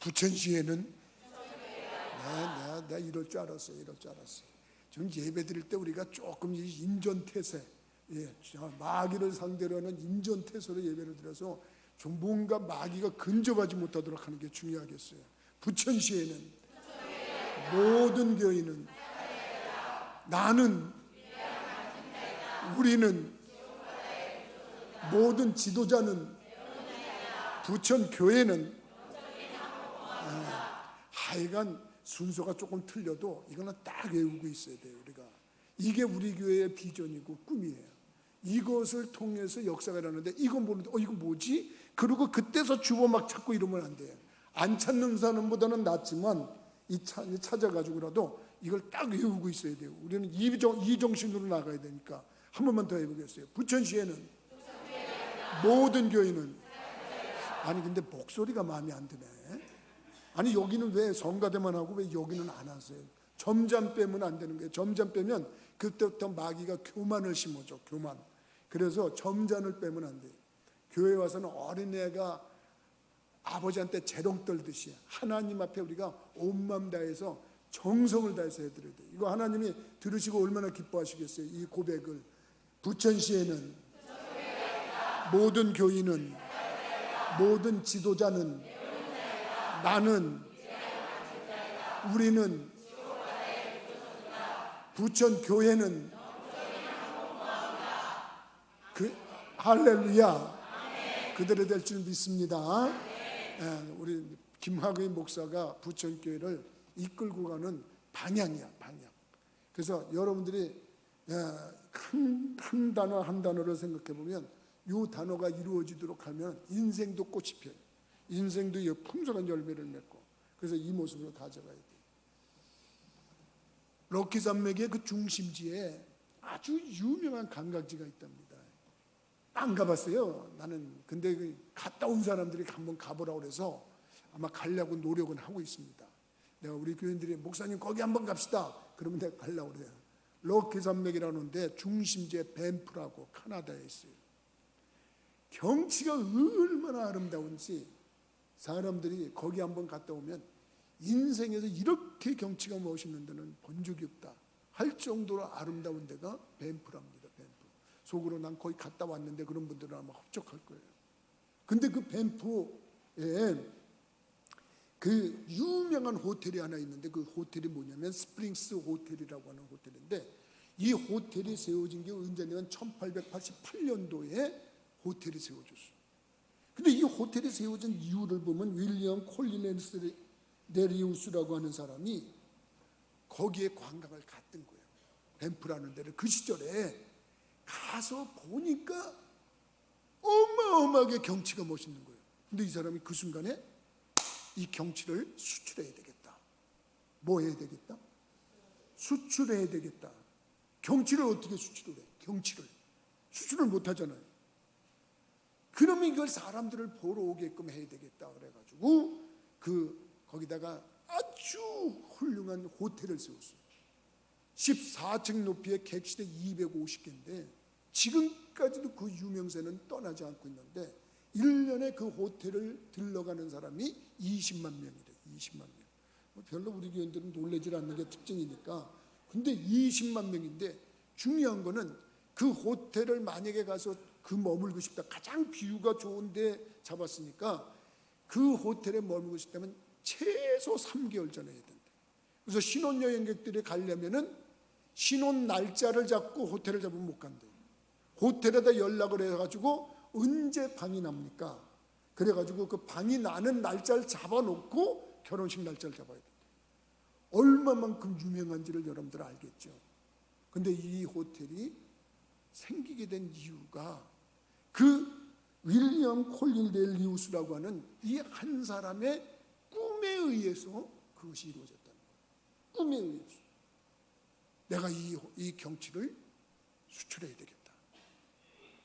부천시에는 내가 이럴 줄 알았어요. 지금 예배 드릴 때 우리가 조금 인전태세, 마귀를 상대로 하는 인전태세로 예배를 드려서 좀 뭔가 마귀가 근접하지 못하도록 하는 게 중요하겠어요. 부천시에는 모든 교인은, 나는, 우리는, 모든 지도자는, 부천교회는, 하여간 순서가 조금 틀려도 이거는 딱 외우고 있어야 돼요. 우리가 이게 우리 교회의 비전이고 꿈이에요. 이것을 통해서 역사가 일어나는데 이건 모르는데 이거 뭐지? 그리고 그때서 주워 막 찾고 이러면 안 돼요. 안 찾는 사람보다는 낫지만 찾아가지고라도 이걸 딱 외우고 있어야 돼요. 우리는 이 정신으로 나가야 되니까 한 번만 더 해보겠어요. 부천시에는 모든 교인은, 아니 근데 목소리가 마음에 안 드네. 아니 여기는 왜 성가대만 하고 왜 여기는 안 하세요? 점잠 빼면 안 되는 거예요. 점잠 빼면 그때부터 마귀가 교만을 심어줘. 교만. 그래서 점잔을 빼면 안 돼요. 교회 와서는 어린애가 아버지한테 재롱 떨듯이 하나님 앞에 우리가 온 마음 다해서 정성을 다해서 해드려야 돼요. 이거 하나님이 들으시고 얼마나 기뻐하시겠어요. 이 고백을. 부천시에는 모든 교인은, 모든 지도자는, 나는, 우리는, 부천교회는, 할렐루야, 그대로 될 줄 믿습니다. 우리 김학의 목사가 부천교회를 이끌고 가는 방향이야, 방향. 그래서 여러분들이 한 단어 한 단어를 생각해 보면 이 단어가 이루어지도록 하면 인생도 꽃이 펴요. 인생도 풍성한 열매를 맺고, 그래서 이 모습으로 가져가야 돼요. 럭키 산맥의 그 중심지에 아주 유명한 관광지가 있답니다. 안 가봤어요. 나는 근데 갔다 온 사람들이 한번 가보라고 그래서 아마 가려고 노력은 하고 있습니다. 내가 우리 교인들이 목사님 거기 한번 갑시다 그러면 내가 가려고 그래요. 럭키 산맥이라는데 중심지에 밴프라고 캐나다에 있어요. 경치가 얼마나 아름다운지 사람들이 거기 한번 갔다 오면 인생에서 이렇게 경치가 멋있는 데는 본 적이 없다 할 정도로 아름다운 데가 밴프랍니다. 밴프. 속으로 난 거기 갔다 왔는데 그런 분들은 아마 흡족할 거예요. 근데 그 밴프에 그 유명한 호텔이 하나 있는데 그 호텔이 뭐냐면 스프링스 호텔이라고 하는 호텔인데 이 호텔이 세워진 게 언제냐면 1888년도에 호텔이 세워졌어요. 근데 이 호텔이 세워진 이유를 보면 윌리엄 콜리넨스 네리우스라고 하는 사람이 거기에 관광을 갔던 거예요. 밴프라는 데를 그 시절에 가서 보니까 어마어마하게 경치가 멋있는 거예요. 근데 이 사람이 그 순간에 이 경치를 수출해야 되겠다. 뭐 해야 되겠다? 수출해야 되겠다. 경치를 어떻게 수출을 해? 경치를 수출을 못 하잖아요. 그러면 이걸 사람들을 보러 오게끔 해야 되겠다 그래가지고 거기다가 아주 훌륭한 호텔을 세웠어요. 14층 높이의 객실에 250개인데 지금까지도 그 유명세는 떠나지 않고 있는데 1년에 그 호텔을 들러가는 사람이 20만 명이래. 20만 명. 별로 우리 교인들은 놀라지 않는 게 특징이니까. 근데 20만 명인데 중요한 거는 그 호텔을 만약에 가서 그 머물고 싶다. 가장 뷰가 좋은데 잡았으니까 그 호텔에 머물고 싶다면 최소 3개월 전에 해야 된다. 그래서 신혼여행객들이 가려면은 신혼 날짜를 잡고 호텔을 잡으면 못 간대요. 호텔에다 연락을 해가지고 언제 방이 납니까? 그래가지고 그 방이 나는 날짜를 잡아놓고 결혼식 날짜를 잡아야 된다. 얼마만큼 유명한지를 여러분들 알겠죠. 근데 이 호텔이 생기게 된 이유가 그 윌리엄 콜린 넬리우스라고 하는 이 한 사람의 꿈에 의해서 그것이 이루어졌다는 거예요. 꿈에 의해서 내가 이 경치를 수출해야 되겠다.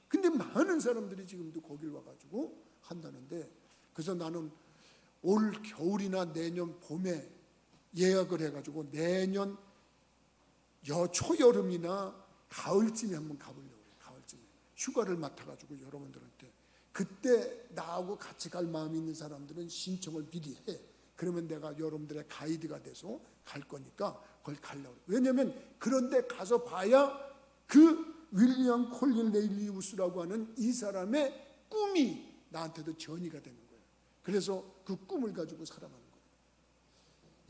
근데 많은 사람들이 지금도 거길 와가지고 한다는데, 그래서 나는 올 겨울이나 내년 봄에 예약을 해가지고 내년 초여름이나 가을쯤에 한번 가보려고 해요. 가을쯤에 휴가를 맡아가지고 여러분들한테, 그때 나하고 같이 갈 마음이 있는 사람들은 신청을 미리 해. 그러면 내가 여러분들의 가이드가 돼서 갈 거니까 거기 가려고 그래요. 왜냐하면 그런데 가서 봐야 그 윌리엄 콜린 레일리우스라고 하는 이 사람의 꿈이 나한테도 전이가 되는 거예요. 그래서 그 꿈을 가지고 살아가는 거예요.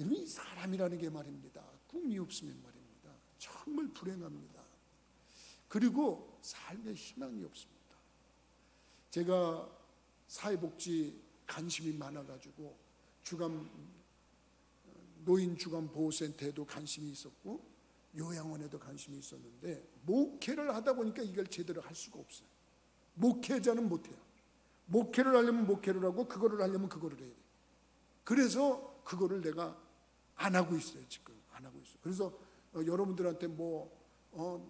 여러분, 이 사람이라는 게 말입니다, 꿈이 없으면 말입니다, 정말 불행합니다. 그리고 삶에 희망이 없습니다. 제가 사회복지 관심이 많아가지고 노인 주간보호센터에도 관심이 있었고 요양원에도 관심이 있었는데, 목회를 하다 보니까 이걸 제대로 할 수가 없어요. 목회자는 못해요. 목회를 하려면 목회를 하고 그거를 하려면 그거를 해야 돼요. 그래서 그거를 내가 안 하고 있어요. 지금 안 하고 있어요. 그래서 여러분들한테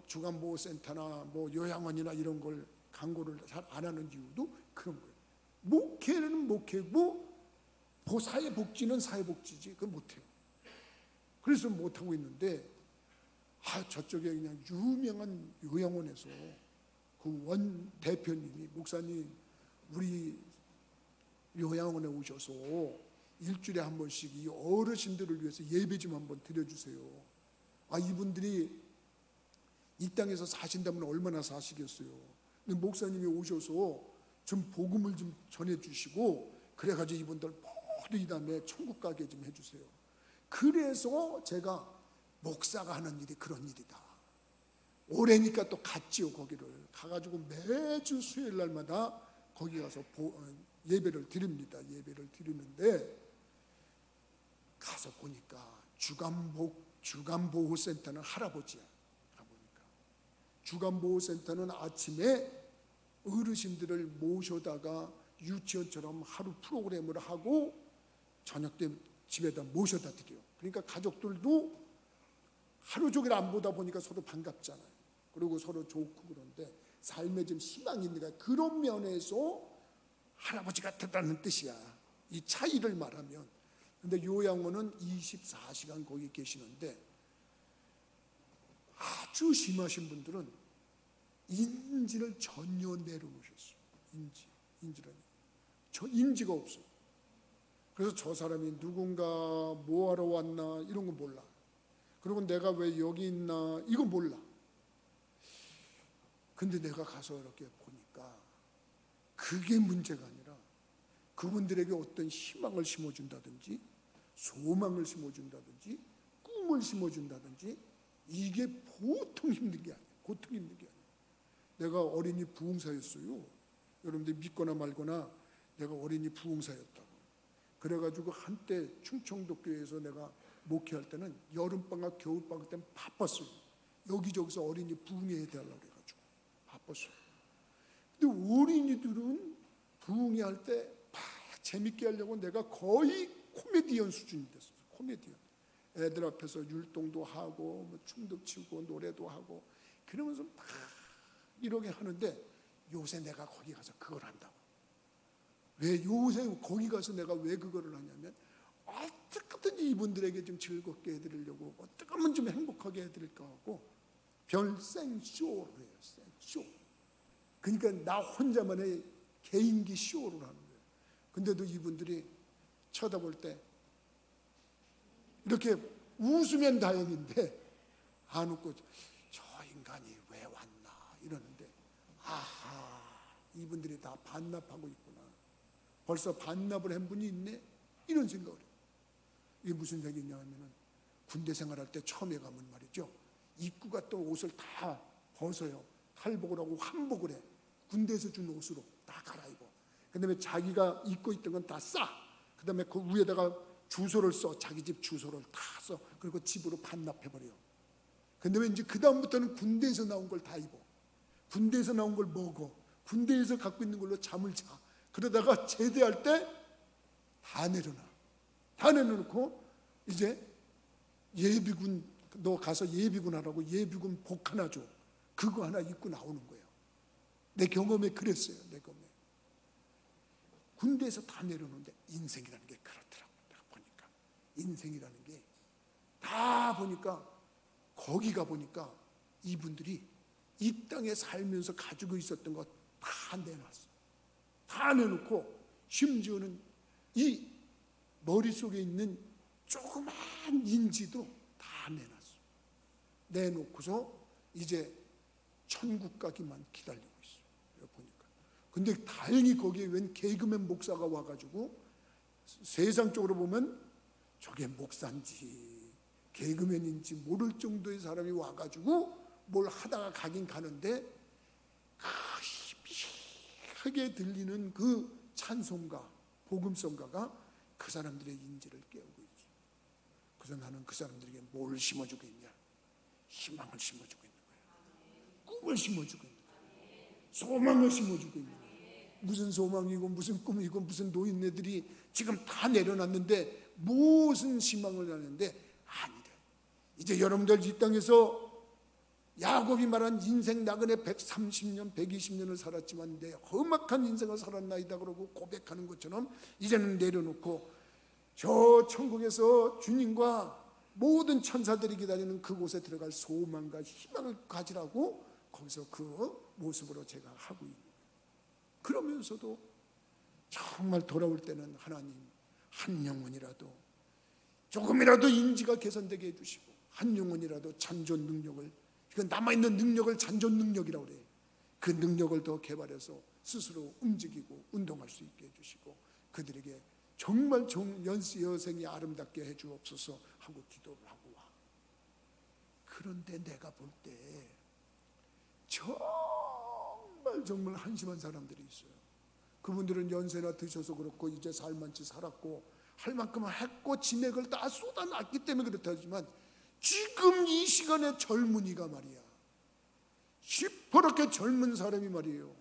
주간보호센터나 요양원이나 이런 걸 광고를 잘 안 하는 이유도 그런 거예요. 목회는 목회고 사회복지는 사회복지지 그걸 못해요. 그래서 못하고 있는데, 저쪽에 그냥 유명한 요양원에서 그 원 대표님이, 목사님 우리 요양원에 오셔서 일주일에 한 번씩 이 어르신들을 위해서 예배 좀 한번 드려주세요. 이분들이 이 땅에서 사신다면 얼마나 사시겠어요. 근데 목사님이 오셔서 좀 복음을 좀 전해주시고 그래가지고 이분들 모두 이 다음에 천국 가게 좀 해주세요. 그래서 제가 목사가 하는 일이 그런 일이다. 올해니까 또 갔지요. 거기를 가가지고 매주 수요일 날마다 거기 가서 예배를 드립니다. 예배를 드리는데, 가서 보니까 주간보호센터는 할아버지야. 가보니까 주간보호센터는 아침에 어르신들을 모셔다가 유치원처럼 하루 프로그램을 하고 저녁 때 집에다 모셔다 드려요. 그러니까 가족들도 하루 종일 안 보다 보니까 서로 반갑잖아요. 그리고 서로 좋고. 그런데 삶에 좀 희망이 있는 거야. 그런 면에서 할아버지 같다는 뜻이야, 이 차이를 말하면. 근데 요양원은 24시간 거기 계시는데, 아주 심하신 분들은 인지를 전혀 내려놓으셨어요. 인지가 없어. 그래서 저 사람이 누군가 뭐하러 왔나 이런 거 몰라. 그리고 내가 왜 여기 있나 이거 몰라. 근데 내가 가서 이렇게 보니까 그게 문제가 아니라 그분들에게 어떤 희망을 심어준다든지 소망을 심어준다든지 꿈을 심어준다든지, 이게 보통 힘든 게 아니에요. 보통 힘든 게 아니에요. 내가 어린이 부흥사였어요. 여러분들 믿거나 말거나 내가 어린이 부흥사였다고. 그래가지고 한때 충청도 교회에서 내가 목회할 때는 여름방학 겨울방학 때는 바빴어요. 여기저기서 어린이 부흥회에 대하려고 해가지고 바빴어요. 근데 어린이들은 부흥회 할 때 재밌게 하려고 내가 거의 코미디언 수준이 됐어요. 코미디언. 애들 앞에서 율동도 하고 춤도 추고 노래도 하고 그러면서 막 이렇게 하는데, 요새 내가 거기 가서 그걸 한다고. 왜 요새 거기 가서 내가 왜 그거를 하냐면, 어떻게든지 이분들에게 좀 즐겁게 해드리려고, 어떻게 하면 좀 행복하게 해드릴까 하고 별생쇼를 해요. 생쇼. 그러니까 나 혼자만의 개인기 쇼를 하는 거예요. 근데도 이분들이 쳐다볼 때 이렇게 웃으면 다행인데 안 웃고 저 인간이 왜 왔나 이러는데, 이분들이 다 반납하고 있구나. 벌써 반납을 한 분이 있네. 이런 생각을 해요. 이게 무슨 얘기냐 하면은, 군대 생활할 때 처음에 가면 말이죠, 입구가 또 옷을 다 벗어요. 탈복을 하고 환복을 해. 군대에서 준 옷으로 다 갈아입어. 그 다음에 자기가 입고 있던 건 다 싸. 그 다음에 그 위에다가 주소를 써. 자기 집 주소를 다 써. 그리고 집으로 반납해버려요. 그 다음에 이제 그 다음부터는 군대에서 나온 걸 다 입어. 군대에서 나온 걸 먹어. 군대에서 갖고 있는 걸로 잠을 자. 그러다가 제대할 때 다 내려놔. 다 내려놓고 이제 예비군, 너 가서 예비군 하라고 예비군 복 하나 줘. 그거 하나 입고 나오는 거예요. 내 경험에 그랬어요. 내 경험에. 군대에서 다 내려놓는데 인생이라는 게 그렇더라고요. 내가 보니까 인생이라는 게 다 보니까, 거기 가 보니까 이분들이 이 땅에 살면서 가지고 있었던 거 다 내놨어. 다 내놓고 심지어는 이 머릿속에 있는 조그만 인지도 다 내놨어. 내놓고서 이제 천국 가기만 기다리고 있어. 보니까. 근데 다행히 거기에 웬 개그맨 목사가 와가지고, 세상적으로 보면 저게 목사인지 개그맨인지 모를 정도의 사람이 와가지고 뭘 하다가 가긴 가는데, 희미하게 들리는 그 찬송가, 복음성가가 그 사람들의 인지를 깨우고 있어. 그래서 나는 그 사람들에게 뭘 심어주고 있냐? 희망을 심어주고 있는 거야. 꿈을 심어주고 있는 거야. 소망을 심어주고 있는 거야. 무슨 소망이고 무슨 꿈이고 무슨 노인네들이 지금 다 내려놨는데 무슨 희망을 하는데, 아니래. 이제 여러분들 이 땅에서 야곱이 말한 인생 나그네 130년 120년을 살았지만 내 험악한 인생을 살았나이다 그러고 고백하는 것처럼 이제는 내려놓고 저 천국에서 주님과 모든 천사들이 기다리는 그곳에 들어갈 소망과 희망을 가지라고 거기서 그 모습으로 제가 하고 있는 거예요. 그러면서도 정말 돌아올 때는 하나님 한 영혼이라도 조금이라도 인지가 개선되게 해주시고, 한 영혼이라도 잔존 능력을, 그 남아있는 능력을 잔존 능력이라고 그래요. 그 능력을 더 개발해서 스스로 움직이고 운동할 수 있게 해주시고, 그들에게 정말 여생이 아름답게 해주옵소서 하고 기도를 하고 와. 그런데 내가 볼 때 정말 한심한 사람들이 있어요. 그분들은 연세나 드셔서 그렇고 이제 살만치 살았고 할 만큼 했고 진액을 다 쏟아놨기 때문에 그렇다지만, 지금 이 시간에 젊은이가 말이야, 시퍼렇게 젊은 사람이 말이에요,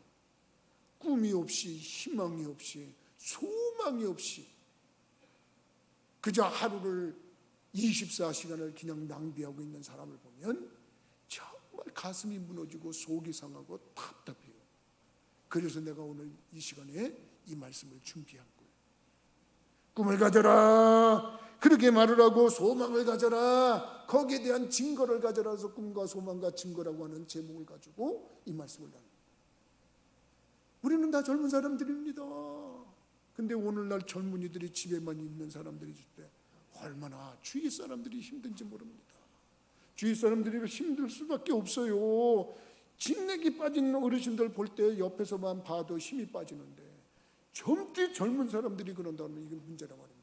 꿈이 없이 희망이 없이 소망이 없이 그저 하루를 24시간을 그냥 낭비하고 있는 사람을 보면 정말 가슴이 무너지고 속이 상하고 답답해요. 그래서 내가 오늘 이 시간에 이 말씀을 준비한 거예요. 꿈을 가져라, 그렇게 말을 하고, 소망을 가져라, 거기에 대한 증거를 가져라 해서 꿈과 소망과 증거라고 하는 제목을 가지고 이 말씀을 나눕니다. 우리는 다 젊은 사람들입니다. 근데 오늘날 젊은이들이 집에만 있는 사람들이 있을 때 얼마나 주위 사람들이 힘든지 모릅니다. 주위 사람들이 힘들 수밖에 없어요. 진액이 빠진 어르신들 볼 때 옆에서만 봐도 힘이 빠지는데 젊디 젊은 사람들이 그런다면 이게 문제란 말입니다.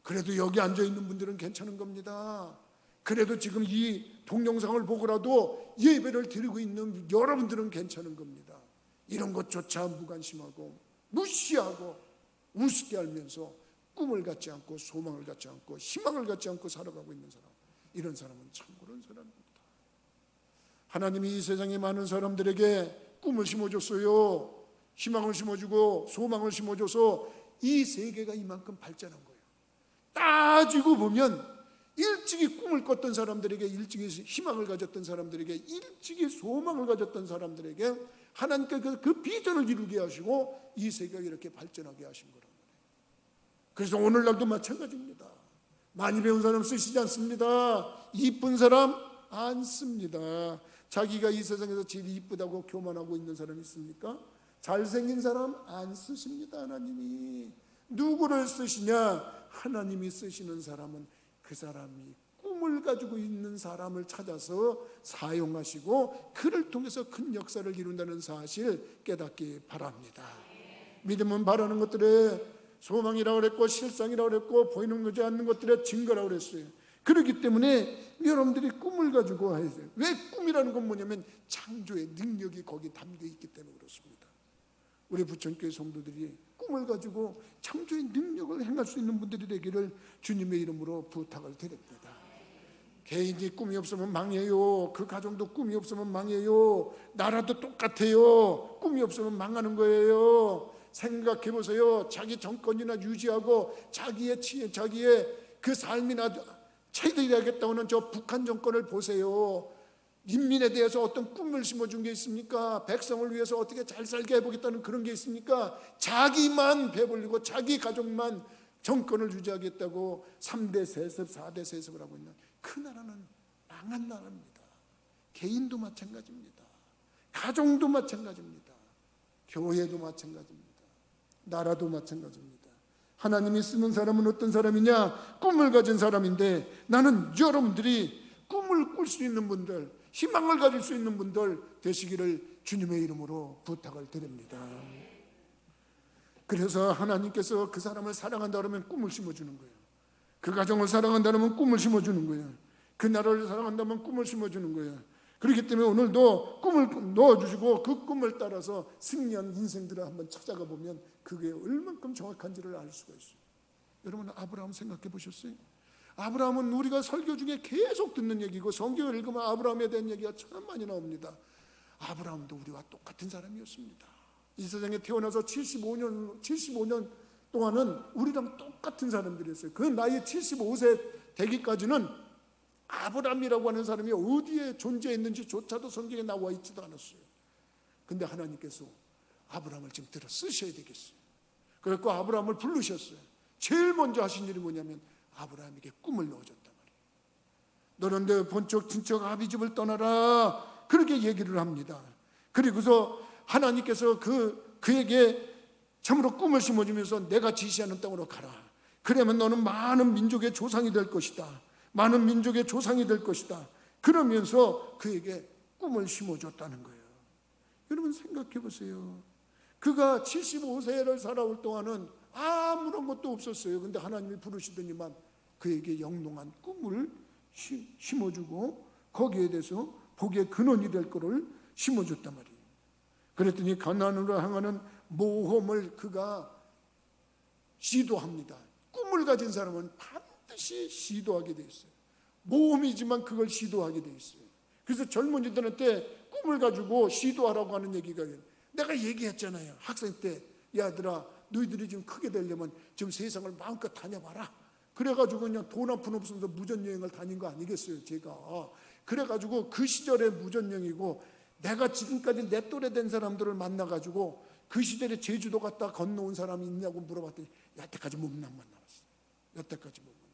그래도 여기 앉아있는 분들은 괜찮은 겁니다. 그래도 지금 이 동영상을 보고라도 예배를 드리고 있는 여러분들은 괜찮은 겁니다. 이런 것조차 무관심하고 무시하고 우습게 알면서 꿈을 갖지 않고 소망을 갖지 않고 희망을 갖지 않고 살아가고 있는 사람, 이런 사람은 참 그런 사람입니다. 하나님이 이 세상에 많은 사람들에게 꿈을 심어줬어요. 희망을 심어주고 소망을 심어줘서 이 세계가 이만큼 발전한 거예요. 따지고 보면 일찍이 꿈을 꿨던 사람들에게, 일찍이 희망을 가졌던 사람들에게, 일찍이 소망을 가졌던 사람들에게 하나님께 그 비전을 이루게 하시고 이 세계가 이렇게 발전하게 하신 거란 말이에요. 그래서 오늘날도 마찬가지입니다. 많이 배운 사람 쓰시지 않습니다. 이쁜 사람 안 씁니다. 자기가 이 세상에서 제일 이쁘다고 교만하고 있는 사람이 있습니까? 잘생긴 사람 안 쓰십니다. 하나님이 누구를 쓰시냐? 하나님이 쓰시는 사람은 그 사람이 꿈을 가지고 있는 사람을 찾아서 사용하시고 그를 통해서 큰 역사를 이룬다는 사실 깨닫기 바랍니다. 믿음은 바라는 것들의 소망이라고 그랬고 실상이라고 그랬고 보이는 거지 않는 것들의 증거라고 그랬어요. 그렇기 때문에 여러분들이 꿈을 가지고 해야 돼요. 왜 꿈이라는 건 뭐냐면 창조의 능력이 거기 담겨 있기 때문에 그렇습니다. 우리 부천교회 성도들이 꿈을 가지고 창조의 능력을 행할 수 있는 분들이 되기를 주님의 이름으로 부탁을 드립니다. 개인이 꿈이 없으면 망해요. 그 가정도 꿈이 없으면 망해요. 나라도 똑같아요. 꿈이 없으면 망하는 거예요. 생각해 보세요. 자기 정권이나 유지하고 자기의 그 삶이나 체들어야겠다고는 저 북한 정권을 보세요. 인민에 대해서 어떤 꿈을 심어준 게 있습니까? 백성을 위해서 어떻게 잘 살게 해보겠다는 그런 게 있습니까? 자기만 배불리고 자기 가족만 정권을 유지하겠다고 3대 세습, 4대 세습을 하고 있는 그 나라는 망한 나라입니다. 개인도 마찬가지입니다. 가정도 마찬가지입니다. 교회도 마찬가지입니다. 나라도 마찬가지입니다. 하나님이 쓰는 사람은 어떤 사람이냐? 꿈을 가진 사람인데, 나는 여러분들이 꿈을 꿀 수 있는 분들, 희망을 가질 수 있는 분들 되시기를 주님의 이름으로 부탁을 드립니다. 그래서 하나님께서 그 사람을 사랑한다 그러면 꿈을 심어주는 거예요. 그 가정을 사랑한다 그러면 꿈을 심어주는 거예요. 그 나라를 사랑한다면 꿈을 심어주는 거예요. 그렇기 때문에 오늘도 꿈을 넣어주시고 그 꿈을 따라서 승리한 인생들을 한번 찾아가 보면 그게 얼만큼 정확한지를 알 수가 있어요. 여러분, 아브라함 생각해 보셨어요? 아브라함은 우리가 설교 중에 계속 듣는 얘기고 성경을 읽으면 아브라함에 대한 얘기가 참 많이 나옵니다. 아브라함도 우리와 똑같은 사람이었습니다. 이 세상에 태어나서 75년 동안은 우리랑 똑같은 사람들이었어요. 그 나이 75세 되기까지는 아브라함이라고 하는 사람이 어디에 존재했는지조차도 성경에 나와 있지도 않았어요. 근데 하나님께서 아브라함을 지금 들어 쓰셔야 되겠어요. 그래서 아브라함을 부르셨어요. 제일 먼저 하신 일이 뭐냐면 아브라함에게 꿈을 넣어줬단 말이에요. 너는 내 본적 친척 아비집을 떠나라, 그렇게 얘기를 합니다. 그리고서 하나님께서 그에게 참으로 꿈을 심어주면서 내가 지시하는 땅으로 가라. 그러면 너는 많은 민족의 조상이 될 것이다. 많은 민족의 조상이 될 것이다. 그러면서 그에게 꿈을 심어줬다는 거예요. 여러분 생각해 보세요. 그가 75세를 살아올 동안은 아무런 것도 없었어요. 근데 하나님이 부르시더니만 그에게 영롱한 꿈을 심어주고 거기에 대해서 복의 근원이 될 거를 심어줬단 말이에요. 그랬더니 가나안으로 향하는 모험을 그가 시도합니다. 꿈을 가진 사람은 반드시 시도하게 돼 있어요. 모험이지만 그걸 시도하게 돼 있어요. 그래서 젊은이들한테 꿈을 가지고 시도하라고 하는 얘기가, 내가 얘기했잖아요. 학생 때, 야들아, 너희들이 지금 크게 되려면 지금 세상을 마음껏 다녀봐라. 그래가지고 그냥 돈 한 푼 없으면서 무전여행을 다닌 거 아니겠어요, 제가. 그래가지고 그 시절에 무전여행이고, 내가 지금까지 내 또래 된 사람들을 만나가지고 그 시절에 제주도 갔다 건너온 사람이 있냐고 물어봤더니 여태까지 못 만났어. 여태까지 못 만났어.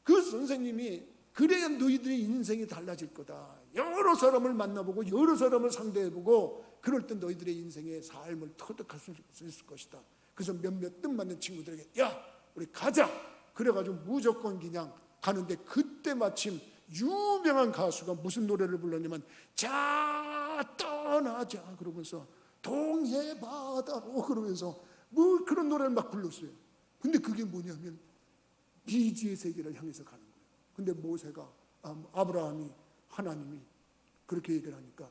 그 선생님이 그래야 너희들의 인생이 달라질 거다. 여러 사람을 만나보고 여러 사람을 상대해보고 그럴 때 너희들의 인생의 삶을 터득할 수 있을 것이다. 그래서 몇몇 뜻맞는 친구들에게 야 우리 가자. 그래가지고 무조건 그냥 가는데 그때 마침 유명한 가수가 무슨 노래를 불렀냐면 자 떠나자 그러면서 동해 바다로 그러면서 뭐 그런 노래를 막 불렀어요. 근데 그게 뭐냐면 미지의 세계를 향해서 가는 거예요. 근데 모세가 아브라함이 하나님이 그렇게 얘기를 하니까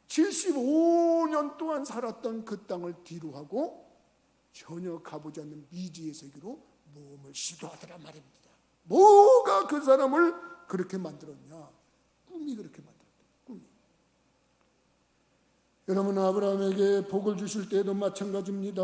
75년 동안 살았던 그 땅을 뒤로 하고 전혀 가보지 않는 미지의 세계로 모험을 시도하더란 말입니다. 뭐가 그 사람을 그렇게 만들었냐? 꿈이 그렇게 만들었다. 꿈이. 여러분 아브라함에게 복을 주실 때도 마찬가지입니다.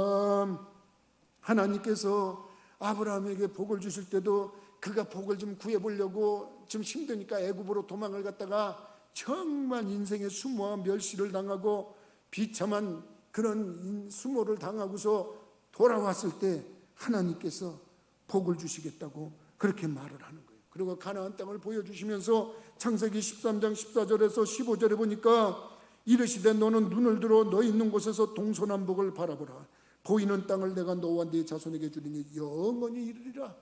하나님께서 아브라함에게 복을 주실 때도 그가 복을 좀 구해보려고 좀 힘드니까 애굽으로 도망을 갔다가 정말 인생의 수모와 멸시를 당하고 비참한 그런 수모를 당하고서 돌아왔을 때 하나님께서 복을 주시겠다고 그렇게 말을 하는 거예요. 그리고 가나안 땅을 보여주시면서 창세기 13장 14절에서 15절에 보니까 이르시되 너는 눈을 들어 너 있는 곳에서 동서남북을 바라보라. 보이는 땅을 내가 너와 네 자손에게 주리니 영원히 이르리라.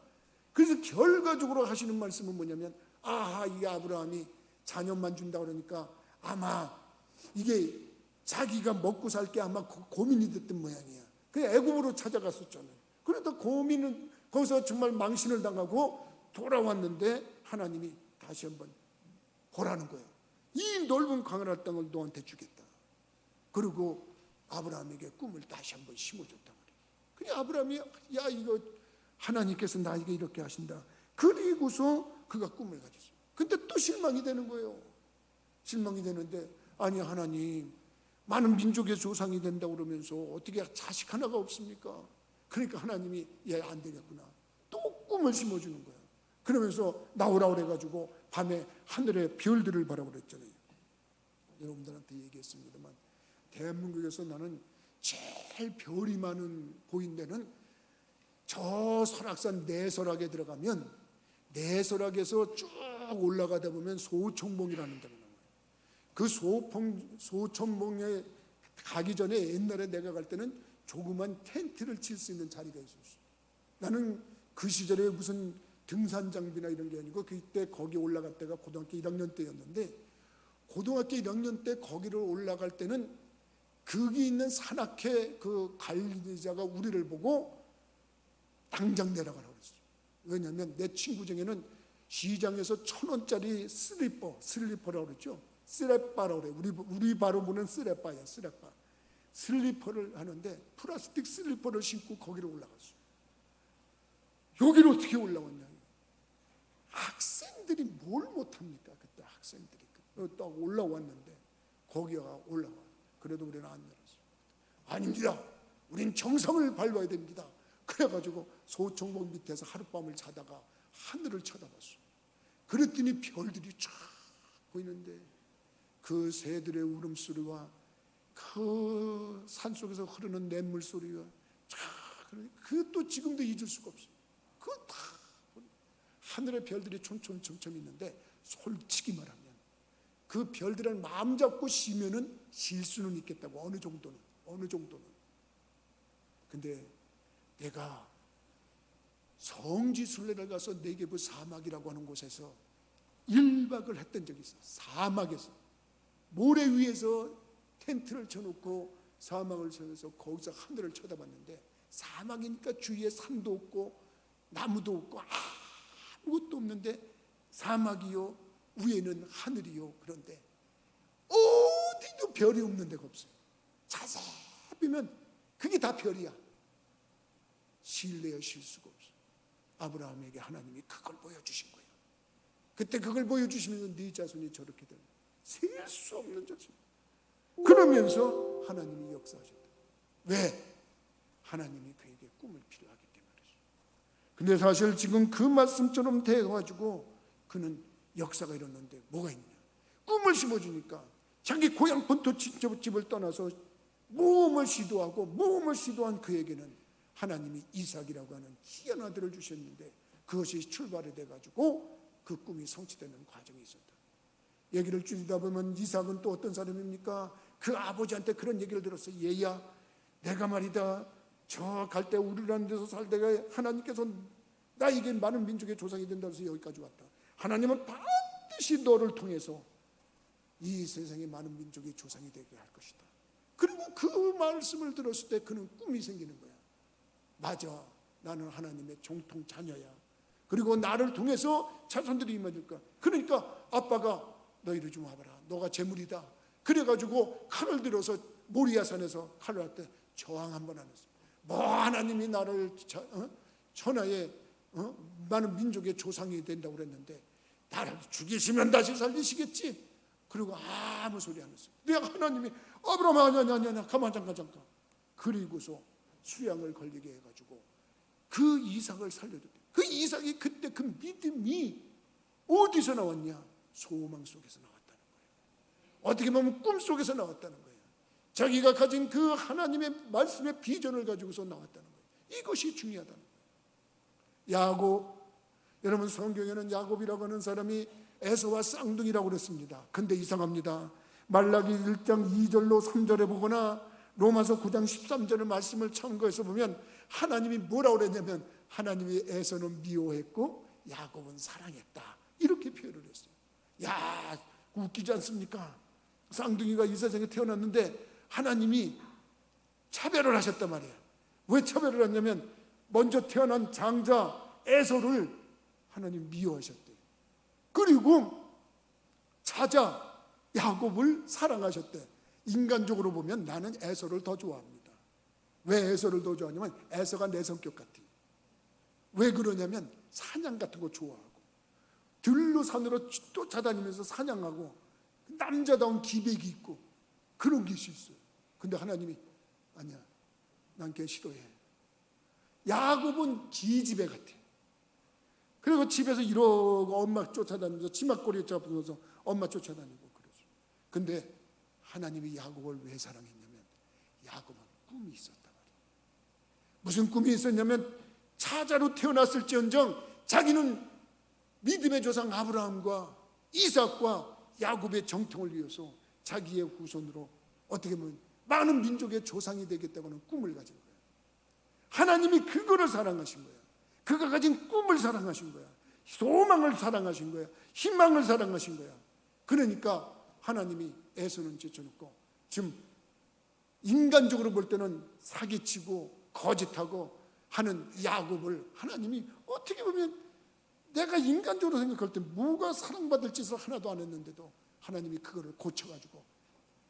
그래서 결과적으로 하시는 말씀은 뭐냐면 이 아브라함이 자녀만 준다 그러니까 아마 이게 자기가 먹고 살 게 아마 고민이 됐던 모양이야. 그냥 애굽으로 찾아갔었잖아요. 그래도 고민은 거기서 정말 망신을 당하고 돌아왔는데 하나님이 다시 한번 보라는 거예요. 이 넓은 광활한 땅을 너한테 주겠다. 그리고 아브라함에게 꿈을 다시 한번 심어줬단 말이에요. 그냥 아브라함이 야 이거 하나님께서 나에게 이렇게 하신다. 그리고서 그가 꿈을 가졌어요. 근데 또 실망이 되는 거예요. 실망이 되는데 아니 하나님 많은 민족의 조상이 된다고 그러면서 어떻게 자식 하나가 없습니까? 그러니까 하나님이 안 되겠구나. 또 꿈을 심어주는 거예요. 그러면서 나오라 그래가지고 밤에 하늘의 별들을 바라보라 그랬잖아요. 여러분들한테 얘기했습니다만 대한민국에서 나는 제일 별이 많은 보인 데는 저 설악산 내설악에 들어가면 내설악에서 쭉 올라가다 보면 소천봉이라는 데가 나와요. 그 소천봉에 가기 전에 옛날에 내가 갈 때는 조그만 텐트를 칠 수 있는 자리가 있었어. 나는 그 시절에 무슨 등산 장비나 이런 게 아니고 그때 거기 올라갈 때가 고등학교 1학년 때였는데, 고등학교 1학년 때 거기를 올라갈 때는 거기 있는 산악회 그 관리자가 우리를 보고 당장 내려가라고 그랬어요. 왜냐하면 내 친구 중에는 시장에서 1,000원짜리 슬리퍼라고 그랬죠. 쓰레빠라고 그래요. 우리 바로 보는 쓰레빠야, 쓰레빠. 슬리퍼를 하는데 플라스틱 슬리퍼를 신고 거기를 올라갔어요. 여기를 어떻게 올라왔냐. 학생들이 뭘 못합니까? 그때 학생들이 딱 올라왔는데 거기가 올라와. 그래도 우리는 안 내렸어요. 아닙니다. 우린 정상을 밟아야 됩니다. 그래가지고 소총봉 밑에서 하룻밤을 자다가 하늘을 쳐다봤어요. 그랬더니 별들이 쫙 보이는데 그 새들의 울음소리와 그 산속에서 흐르는 냇물 소리가 쫙, 그것도 지금도 잊을 수가 없어요. 그거 다 하늘의 별들이 촘촘 있는데, 솔직히 말하면 그 별들은 마음 잡고 쉬면은 쉴 수는 있겠다고, 어느 정도는. 근데 내가 성지순례를 가서 네게브 사막이라고 하는 곳에서 1박을 했던 적이 있어. 사막에서 모래 위에서 텐트를 쳐놓고 사막을 쳐서 거기서 하늘을 쳐다봤는데, 사막이니까 주위에 산도 없고 나무도 없고 아무것도 없는데 사막이요, 위에는 하늘이요. 그런데 어디도 별이 없는 데가 없어요. 자세히 보면 그게 다 별이야. 쉴래야 쉴 수가 없어. 아브라함에게 하나님이 그걸 보여주신 거예요. 그때 그걸 보여주시면서 네 자손이 저렇게 되는, 셀 수 없는 자손. 그러면서 하나님이 역사하셨다. 왜? 하나님이 그에게 꿈을 필요하기 때문이죠. 근데 사실 지금 그 말씀처럼 돼가지고 그는 역사가 일어났는데 뭐가 있냐? 꿈을 심어주니까 자기 고향 본토 친척집을 떠나서 모험을 시도한 그에게는 하나님이 이삭이라고 하는 희귀한 아들을 주셨는데, 그것이 출발이 돼가지고 그 꿈이 성취되는 과정이 있었다. 얘기를 줄이다 보면 이삭은 또 어떤 사람입니까? 그 아버지한테 그런 얘기를 들었어요. 얘야, 내가 말이다, 저 갈대 우르라는 데서 살다가 하나님께서 나에게 많은 민족의 조상이 된다고 해서 여기까지 왔다. 하나님은 반드시 너를 통해서 이 세상의 많은 민족의 조상이 되게 할 것이다. 그리고 그 말씀을 들었을 때 그는 꿈이 생기는 거야. 맞아, 나는 하나님의 정통 자녀야. 그리고 나를 통해서 자손들이 임해질 거야. 그러니까 아빠가 너희를 좀 와봐라, 너가 재물이다. 그래가지고 칼을 들어서 모리아산에서 칼을 할 때 저항 한번 안 했어. 뭐 하나님이 나를 천하의 많은 민족의 조상이 된다고 그랬는데 나를 죽이시면 다시 살리시겠지. 그리고 아무 소리 안 했어. 내가 하나님이 아브라함 아니야 가만 잠깐. 그리고서 수양을 걸리게 해가지고 그 이삭을 살려줬대. 그 이삭이 그때 그 믿음이 어디서 나왔냐? 소망 속에서 나왔다는 거예요. 어떻게 보면 꿈 속에서 나왔다는 거예요. 자기가 가진 그 하나님의 말씀의 비전을 가지고서 나왔다는 거예요. 이것이 중요하다는 거예요. 야곱, 여러분 성경에는 야곱이라고 하는 사람이 에서와 쌍둥이라고 그랬습니다. 근데 이상합니다. 말라기 1장 2절로 3절에 보거나 로마서 9장 13절의 말씀을 참고해서 보면 하나님이 뭐라고 그랬냐면, 하나님이 에서는 미워했고 야곱은 사랑했다, 이렇게 표현을 했어요. 야, 웃기지 않습니까? 쌍둥이가 이 세상에 태어났는데 하나님이 차별을 하셨단 말이에요. 왜 차별을 했냐면 먼저 태어난 장자 에서를 하나님 미워하셨대요. 그리고 자자 야곱을 사랑하셨대. 인간적으로 보면 나는 에서를 더 좋아합니다. 왜 에서를 더 좋아하냐면 에서가 내 성격 같아. 왜 그러냐면 사냥 같은 거 좋아하고 들로 산으로 쫓아다니면서 사냥하고 남자다운 기백이 있고 그런 게 있어요. 근데 하나님이 아니야, 난 걔 싫어해. 야곱은 기집애 같아. 그리고 집에서 이러고 엄마 쫓아다니면서 치맛꼬리 잡으면서 엄마 쫓아다니고 그러죠. 근데 하나님이 야곱을 왜 사랑했냐면 야곱은 꿈이 있었단 말이에요. 무슨 꿈이 있었냐면 차자로 태어났을지언정 자기는 믿음의 조상 아브라함과 이삭과 야곱의 정통을 위해서 자기의 후손으로 어떻게 보면 많은 민족의 조상이 되겠다고는 꿈을 가진 거예요. 하나님이 그거를 사랑하신 거예요. 그가 가진 꿈을 사랑하신 거야. 소망을 사랑하신 거야. 희망을 사랑하신 거야. 그러니까 하나님이 에서는 제쳐놓고, 지금 인간적으로 볼 때는 사기치고 거짓하고 하는 야곱을 하나님이 어떻게 보면, 내가 인간적으로 생각할 때 뭐가 사랑받을 짓을 하나도 안 했는데도 하나님이 그거를 고쳐가지고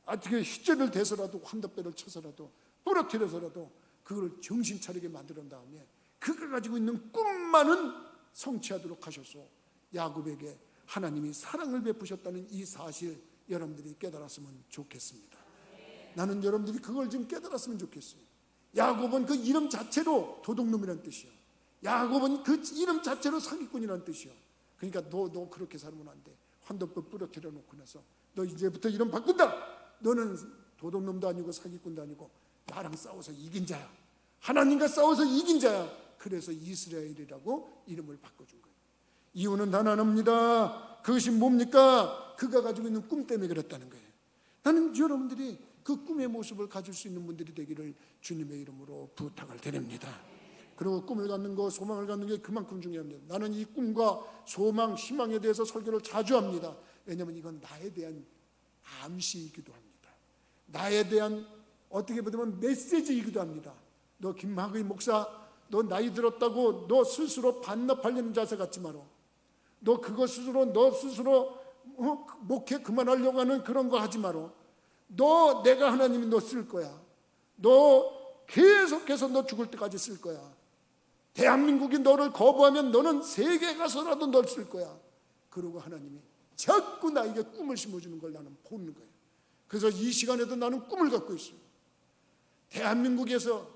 어떻게 휘재를 대서라도 환덕배를 쳐서라도 부러뜨려서라도 그걸 정신 차리게 만들어 다음에 그가 가지고 있는 꿈만은 성취하도록 하셔서 야곱에게 하나님이 사랑을 베푸셨다는 이 사실, 여러분들이 깨달았으면 좋겠습니다. 나는 여러분들이 그걸 좀 깨달았으면 좋겠어요. 야곱은 그 이름 자체로 도둑놈이란 뜻이야. 야곱은 그 이름 자체로 사기꾼이란 뜻이야. 그러니까 너 그렇게 살면 안 돼. 환덕법 부러뜨려 놓고 나서 너 이제부터 이름 바꾼다. 너는 도둑놈도 아니고 사기꾼도 아니고 나랑 싸워서 이긴 자야. 하나님과 싸워서 이긴 자야. 그래서 이스라엘이라고 이름을 바꿔준 거예요. 이유는 단 하나입니다. 그것이 뭡니까? 그가 가지고 있는 꿈 때문에 그랬다는 거예요. 나는 여러분들이 그 꿈의 모습을 가질 수 있는 분들이 되기를 주님의 이름으로 부탁을 드립니다. 그리고 꿈을 갖는 거, 소망을 갖는 게 그만큼 중요합니다. 나는 이 꿈과 소망, 희망에 대해서 설교를 자주 합니다. 왜냐하면 이건 나에 대한 암시이기도 합니다. 나에 대한 어떻게 보면 메시지이기도 합니다. 너 김학의 목사, 너 나이 들었다고 너 스스로 반납하려는 자세 갖지 마라. 너 그거 스스로 목회 그만하려고 하는 그런 거 하지 마라. 너 내가 하나님이 너 쓸 거야. 너 계속해서 너 죽을 때까지 쓸 거야. 대한민국이 너를 거부하면 너는 세계에 가서라도 널 쓸 거야. 그러고 하나님이 자꾸 나에게 꿈을 심어주는 걸 나는 보는 거예요. 그래서 이 시간에도 나는 꿈을 갖고 있어요. 대한민국에서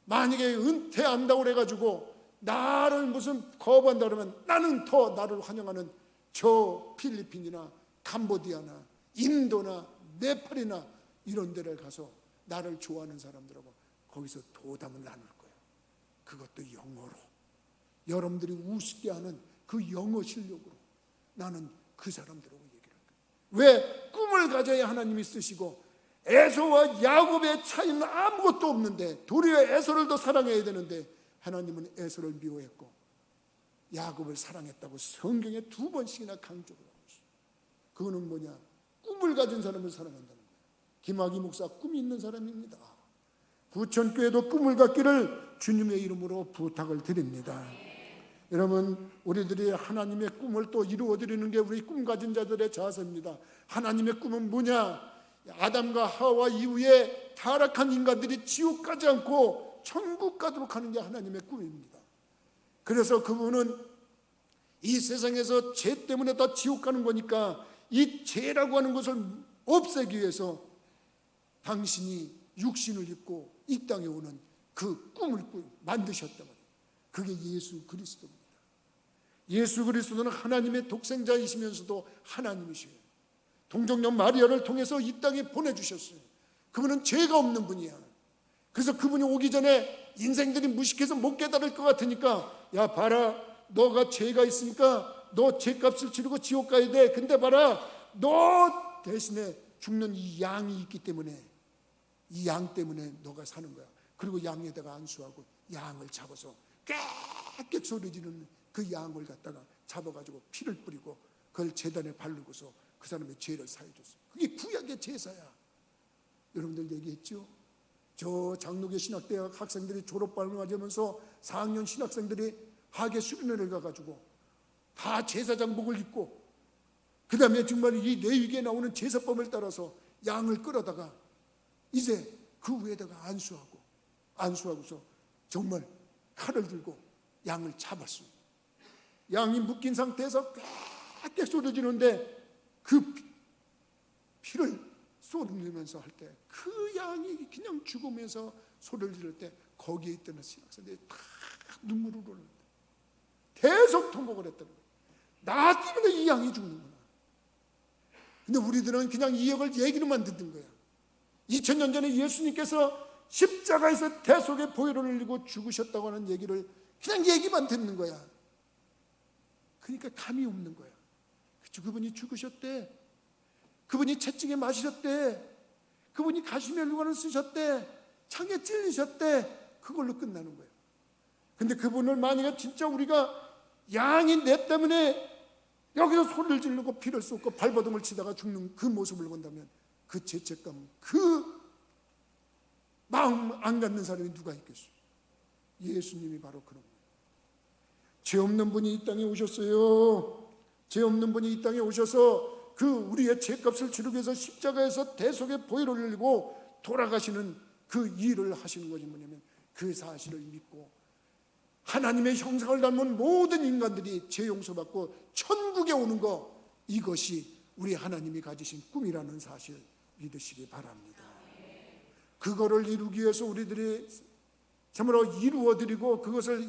만약에 은퇴한다고 그래가지고 나를 무슨 거부한다 그러면 나는 더 나를 환영하는 저 필리핀이나 캄보디아나 인도나 네팔이나 이런 데를 가서 나를 좋아하는 사람들하고 거기서 도담을 나눌 거예요. 그것도 영어로. 여러분들이 우습게 하는 그 영어 실력으로 나는 그 사람들하고 얘기를 할 거예요. 왜? 꿈을 가져야 하나님이 쓰시고, 에서와 야곱의 차이는 아무것도 없는데 도리어 에서를 더 사랑해야 되는데 하나님은 에서를 미워했고 야곱을 사랑했다고 성경에 2번씩이나 강조를 하고 있어요. 그거는 뭐냐? 꿈을 가진 사람을 사랑한다는 거예요. 김학의 목사 꿈이 있는 사람입니다. 부천교회도 꿈을 갖기를 주님의 이름으로 부탁을 드립니다. 여러분, 우리들이 하나님의 꿈을 또 이루어드리는 게 우리 꿈 가진 자들의 자세입니다. 하나님의 꿈은 뭐냐? 아담과 하와 이후에 타락한 인간들이 지옥 가지 않고 천국 가도록 하는 게 하나님의 꿈입니다. 그래서 그분은 이 세상에서 죄 때문에 다 지옥 가는 거니까 이 죄라고 하는 것을 없애기 위해서 당신이 육신을 입고 이 땅에 오는 그 꿈을 만드셨단 말이에요. 그게 예수 그리스도입니다. 예수 그리스도는 하나님의 독생자이시면서도 하나님이시에요. 동정녀 마리아를 통해서 이 땅에 보내주셨어요. 그분은 죄가 없는 분이야. 그래서 그분이 오기 전에 인생들이 무식해서 못 깨달을 것 같으니까, 야 봐라, 너가 죄가 있으니까 너 죄값을 치르고 지옥 가야 돼. 근데 봐라, 너 대신에 죽는 이 양이 있기 때문에 이 양 때문에 너가 사는 거야. 그리고 양에다가 안수하고 양을 잡아서 깨끗 소리 지르는 그 양을 갖다가 잡아가지고 피를 뿌리고 그걸 제단에 바르고서 그 사람의 죄를 사해줬어요. 그게 구약의 제사야. 여러분들 얘기했죠? 저 장로교 신학대학 학생들이 졸업반을 맞으면서 4학년 신학생들이 하계 수련회를 가가지고 다 제사장복을 입고 그 다음에 정말 이 레위기에 나오는 제사법을 따라서 양을 끌어다가 이제 그 위에다가 안수하고서 정말 칼을 들고 양을 잡았어요. 양이 묶인 상태에서 깨끗 쏟아지는데 그 피를 쏟으면서 할 때 그 양이 그냥 죽으면서 소리를 지를 때 거기에 있던 신학생들이 다 눈물을 흘리는데 계속 통곡을 했다는 거예요. 나 때문에 이 양이 죽는구나. 근데 우리들은 그냥 이 역을 얘기로만 듣는 거야. 2000년 전에 예수님께서 십자가에서 대속의 보혈을 흘리고 죽으셨다고 하는 얘기를 그냥 얘기만 듣는 거야. 그러니까 감이 없는 거야. 그분이 죽으셨대. 그분이 채찍에 맞으셨대. 그분이 가시면류관을 쓰셨대, 창에 찔리셨대, 그걸로 끝나는 거예요. 근데 그분을 만약에 진짜 우리가 양이 내 때문에 여기서 소리를 지르고 피를 쏟고 발버둥을 치다가 죽는 그 모습을 본다면 그 죄책감, 그 마음 안 갖는 사람이 누가 있겠어요? 예수님이 바로 그런 거예요. 죄 없는 분이 이 땅에 오셨어요. 죄 없는 분이 이 땅에 오셔서 그 우리의 죄값을 치르기 위해서 십자가에서 대속의 보혈을 흘리고 돌아가시는 그 일을 하시는 것이 뭐냐면 그 사실을 믿고 하나님의 형상을 닮은 모든 인간들이 죄 용서받고 천국에 오는 것, 이것이 우리 하나님이 가지신 꿈이라는 사실 믿으시기 바랍니다. 그거를 이루기 위해서 우리들이 참으로 이루어드리고 그것을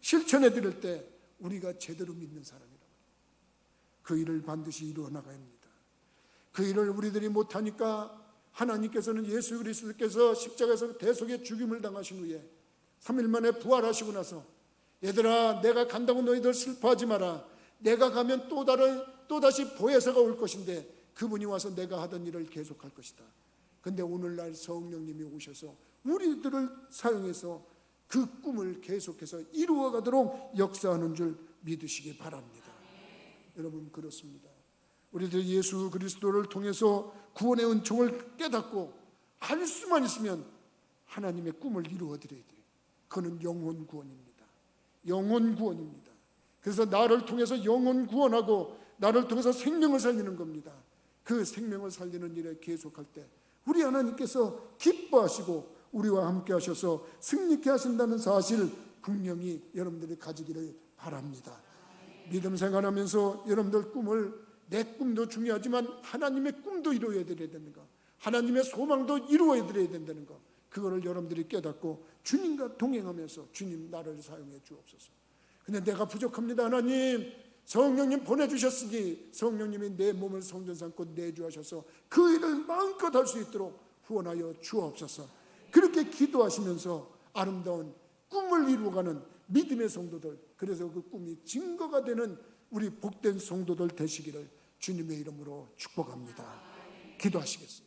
실천해드릴 때 우리가 제대로 믿는 사람이라고 해요. 그 일을 반드시 이루어 나가야 합니다. 그 일을 우리들이 못하니까 하나님께서는 예수 그리스도께서 십자가에서 대속의 죽임을 당하신 후에 3일 만에 부활하시고 나서 얘들아 내가 간다고 너희들 슬퍼하지 마라. 내가 가면 또다시 보혜사가 올 것인데 그분이 와서 내가 하던 일을 계속할 것이다. 근데 오늘날 성령님이 오셔서 우리들을 사용해서 그 꿈을 계속해서 이루어가도록 역사하는 줄 믿으시기 바랍니다. 여러분 그렇습니다. 우리들 예수 그리스도를 통해서 구원의 은총을 깨닫고 할 수만 있으면 하나님의 꿈을 이루어드려야 돼요. 그는 영혼 구원입니다. 영혼 구원입니다. 그래서 나를 통해서 영혼 구원하고 나를 통해서 생명을 살리는 겁니다. 그 생명을 살리는 일에 계속할 때 우리 하나님께서 기뻐하시고 우리와 함께 하셔서 승리케 하신다는 사실 분명히 여러분들이 가지기를 바랍니다. 믿음 생활하면서 여러분들 꿈을, 내 꿈도 중요하지만 하나님의 꿈도 이루어야 드려야 되는 거, 하나님의 소망도 이루어야 드려야 된다는 거, 그거를 여러분들이 깨닫고 주님과 동행하면서 주님 나를 사용해 주옵소서. 근데 내가 부족합니다. 하나님 성령님 보내주셨으니 성령님이 내 몸을 성전 삼고 내주하셔서 그 일을 마음껏 할 수 있도록 후원하여 주옵소서. 그렇게 기도하시면서 아름다운 꿈을 이루어가는 믿음의 성도들, 그래서 그 꿈이 증거가 되는 우리 복된 성도들 되시기를 주님의 이름으로 축복합니다. 기도하시겠습니다.